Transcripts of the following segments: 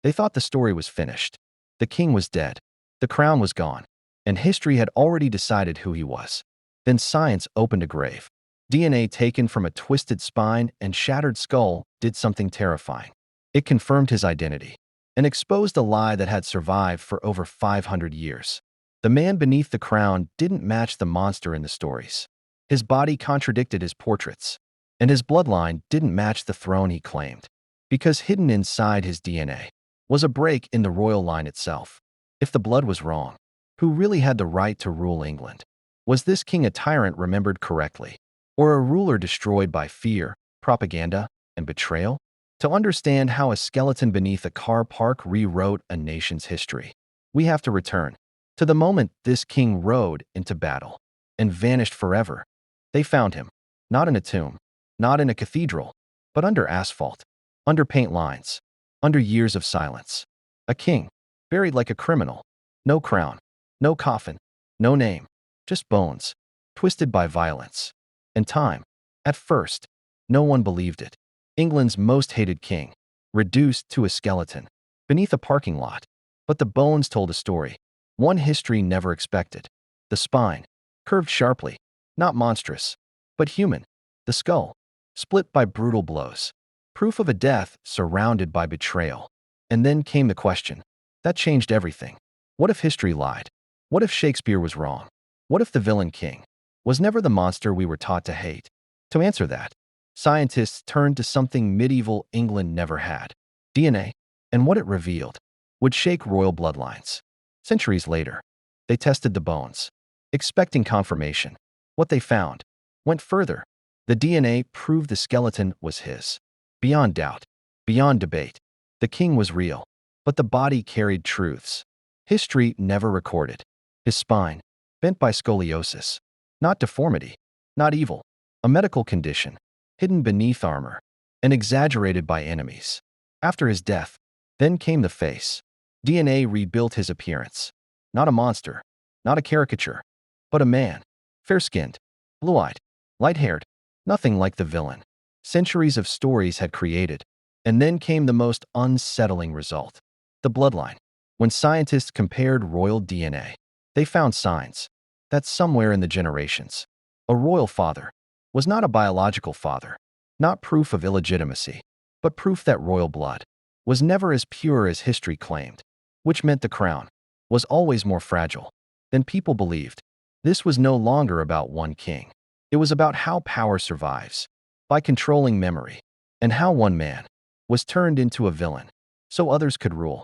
They thought the story was finished. The king was dead. The crown was gone. And history had already decided who he was. Then science opened a grave. DNA taken from a twisted spine and shattered skull did something terrifying. It confirmed his identity and exposed a lie that had survived for over 500 years. The man beneath the crown didn't match the monster in the stories. His body contradicted his portraits, and his bloodline didn't match the throne he claimed, because hidden inside his DNA was a break in the royal line itself. If the blood was wrong, who really had the right to rule England? Was this king a tyrant remembered correctly, or a ruler destroyed by fear, propaganda, and betrayal? To understand how a skeleton beneath a car park rewrote a nation's history, we have to return to the moment this king rode into battle and vanished forever. They found him, not in a tomb, not in a cathedral, but under asphalt, under paint lines, under years of silence. A king, buried like a criminal. No crown, no coffin, no name, just bones, twisted by violence and time. At first, no one believed it. England's most hated king, reduced to a skeleton beneath a parking lot. But the bones told a story, one history never expected. The spine, curved sharply, not monstrous, but human. The skull, split by brutal blows, proof of a death surrounded by betrayal. And then came the question. That changed everything. What if history lied? What if Shakespeare was wrong? What if the villain king was never the monster we were taught to hate? To answer that, scientists turned to something medieval England never had: DNA, and what it revealed would shake royal bloodlines. Centuries later, they tested the bones, expecting confirmation. What they found went further. The DNA proved the skeleton was his. Beyond doubt, beyond debate, the king was real, but the body carried truths history never recorded. His spine, bent by scoliosis, not deformity, not evil, a medical condition, hidden beneath armor, and exaggerated by enemies. After his death, then came the face. DNA rebuilt his appearance. Not a monster, not a caricature, but a man, fair-skinned, blue-eyed, light-haired, nothing like the villain centuries of stories had created. And then came the most unsettling result: the bloodline. When scientists compared royal DNA, they found signs that somewhere in the generations, a royal father was not a biological father, not proof of illegitimacy, but proof that royal blood was never as pure as history claimed, which meant the crown was always more fragile than people believed. This was no longer about one king. It was about how power survives by controlling memory, and how one man was turned into a villain so others could rule.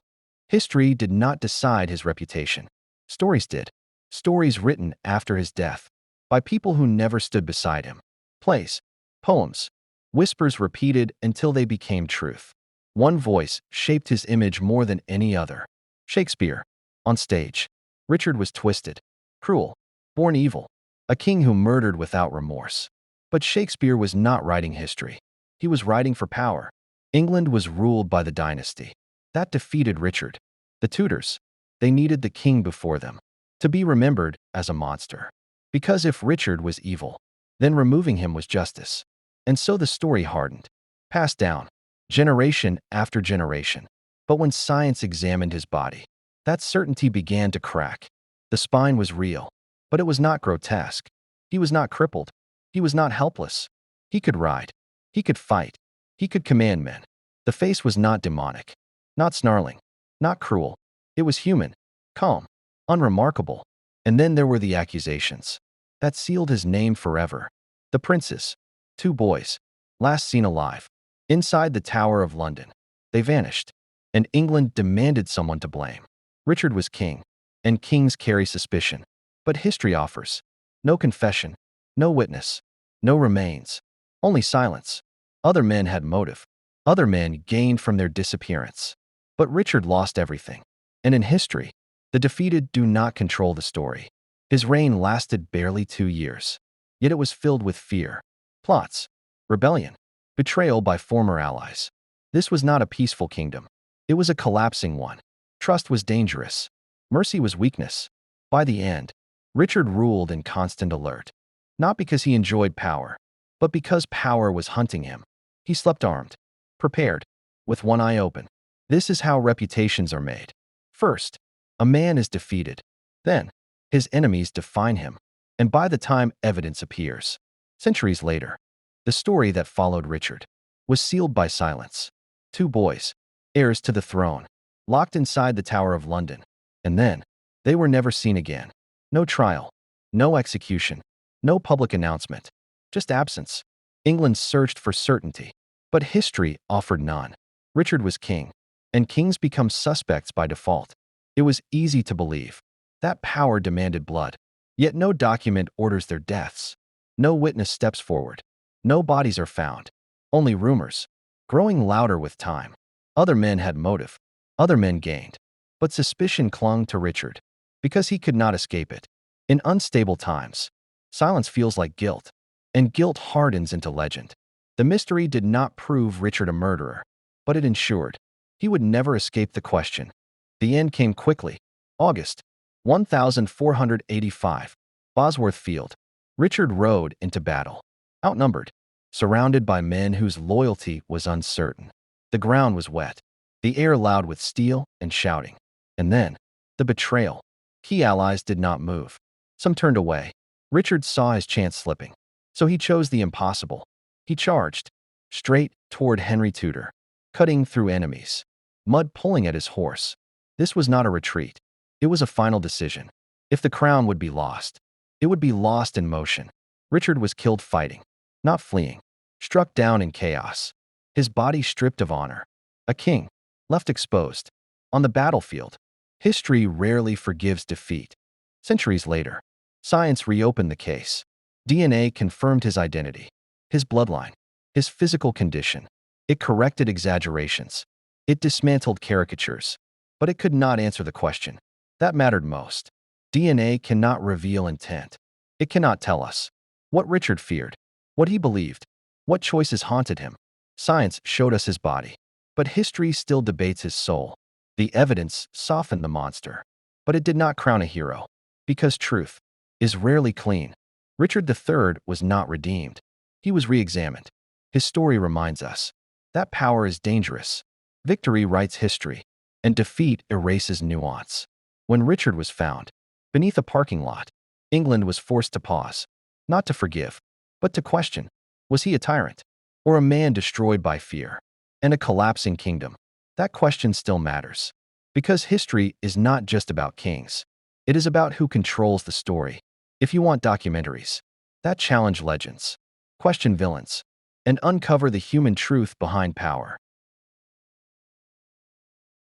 History did not decide his reputation. Stories did. Stories written after his death by people who never stood beside him. Plays, poems, whispers repeated until they became truth. One voice shaped his image more than any other. Shakespeare. On stage, Richard was twisted, cruel, born evil, a king who murdered without remorse. But Shakespeare was not writing history. He was writing for power. England was ruled by the dynasty that defeated Richard. The Tudors, they needed the king before them to be remembered as a monster. Because if Richard was evil, then removing him was justice. And so the story hardened, passed down, generation after generation. But when science examined his body, that certainty began to crack. The spine was real, but it was not grotesque. He was not crippled. He was not helpless. He could ride. He could fight. He could command men. The face was not demonic, not snarling, not cruel. It was human, calm, unremarkable. And then there were the accusations that sealed his name forever. The princes, 2 boys, last seen alive, inside the Tower of London. They vanished, and England demanded someone to blame. Richard was king, and kings carry suspicion. But history offers no confession, no witness, no remains, only silence. Other men had motive. Other men gained from their disappearance. But Richard lost everything. And in history, the defeated do not control the story. His reign lasted barely 2 years. Yet it was filled with fear, plots, rebellion, betrayal by former allies. This was not a peaceful kingdom. It was a collapsing one. Trust was dangerous. Mercy was weakness. By the end, Richard ruled in constant alert. Not because he enjoyed power, but because power was hunting him. He slept armed, prepared, with one eye open. This is how reputations are made. First, a man is defeated. Then, his enemies define him. And by the time evidence appears, centuries later, the story that followed Richard was sealed by silence. Two boys, heirs to the throne, locked inside the Tower of London. And then, they were never seen again. No trial, no execution, no public announcement, just absence. England searched for certainty, but history offered none. Richard was king, and kings become suspects by default. It was easy to believe. That power demanded blood, yet no document orders their deaths. No witness steps forward. No bodies are found. Only rumors, growing louder with time. Other men had motive. Other men gained. But suspicion clung to Richard, because he could not escape it. In unstable times, silence feels like guilt, and guilt hardens into legend. The mystery did not prove Richard a murderer, but it ensured he would never escape the question. The end came quickly. August 1485, Bosworth Field. Richard rode into battle, outnumbered, surrounded by men whose loyalty was uncertain. The ground was wet, the air loud with steel and shouting. And then, the betrayal. Key allies did not move. Some turned away. Richard saw his chance slipping, so he chose the impossible. He charged, straight toward Henry Tudor, cutting through enemies, mud pulling at his horse. This was not a retreat. It was a final decision. If the crown would be lost, it would be lost in motion. Richard was killed fighting, not fleeing, struck down in chaos. His body stripped of honor. A king, left exposed. On the battlefield, history rarely forgives defeat. Centuries later, science reopened the case. DNA confirmed his identity, his bloodline, his physical condition. It corrected exaggerations. It dismantled caricatures. But it could not answer the question that mattered most. DNA cannot reveal intent. It cannot tell us what Richard feared, what he believed, what choices haunted him. Science showed us his body, but history still debates his soul. The evidence softened the monster, but it did not crown a hero, because truth is rarely clean. Richard III was not redeemed. He was re-examined. His story reminds us that power is dangerous. Victory writes history, and defeat erases nuance. When Richard was found, beneath a parking lot, England was forced to pause, not to forgive, but to question. Was he a tyrant, or a man destroyed by fear and a collapsing kingdom? That question still matters, because history is not just about kings. It is about who controls the story. If you want documentaries that challenge legends, question villains, and uncover the human truth behind power,